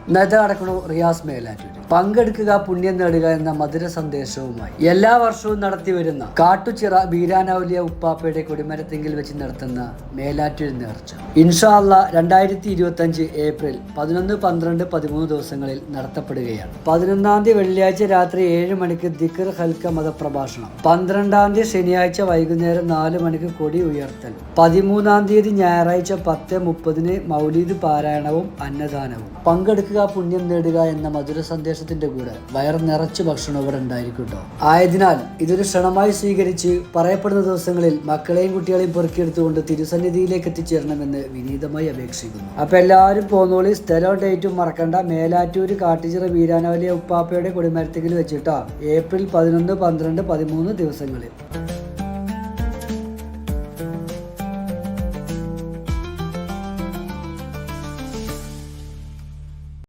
ഇന്നത്തെ നടക്കണു റിയാസ് മേലാറ്റൂർ. പങ്കെടുക്കുക പുണ്യം നേടുക എന്ന മധുര സന്ദേശവുമായി എല്ലാ വർഷവും നടത്തി വരുന്ന കാട്ടുചിറ ബീരാനൗലിയ ഉപ്പാപ്പയുടെ കൊടിമരത്തെങ്കിൽ വെച്ച് നടത്തുന്ന മേലാറ്റൂർ നേർച്ച ഇൻഷാ അല്ലാഹ് 2025 ഏപ്രിൽ 11, 12, 13 ദിവസങ്ങളിൽ നടത്തപ്പെടുകയാണ്. 11-ാം തീയതി വെള്ളിയാഴ്ച രാത്രി 7 മണിക്ക് ദിക്ർ ഹൽക്ക മതപ്രഭാഷണം, 12-ാം തീയതി ശനിയാഴ്ച വൈകുന്നേരം 4 മണിക്ക് കൊടി ഉയർത്തൽ, 13-ാം തീയതി ഞായറാഴ്ച 10:30 മൗലീദ് പാരായണവും അന്നദാനവും. പങ്കെടുക്കുക പുണ്യം നേടുക എന്ന മധുര സന്ദേശത്തിന്റെ കൂടെ വയർ നിറച്ച് ഭക്ഷണം ഇവിടെ ഉണ്ടായിരിക്കും കേട്ടോ. ആയതിനാൽ ഇതൊരു ക്ഷണമായി സ്വീകരിച്ച് പറയപ്പെടുന്ന ദിവസങ്ങളിൽ മക്കളെയും കുട്ടികളെയും പെറുക്കിയെടുത്തുകൊണ്ട് തിരുസന്നിധിയിലേക്ക് എത്തിച്ചേരണമെന്ന് വിനീതമായി അപേക്ഷിക്കുന്നു. അപ്പൊ എല്ലാവരും പോന്നോളി. സ്ഥലവും ഡേറ്റും മറക്കണ്ട. മേലാറ്റൂര് കാട്ടുചിറ ബീരാനൗലിയ ഉപ്പാപ്പയുടെ കൊടിമരത്തിൽ വെച്ചിട്ടാ ഏപ്രിൽ 11, 12, 13 ദിവസങ്ങളിൽ.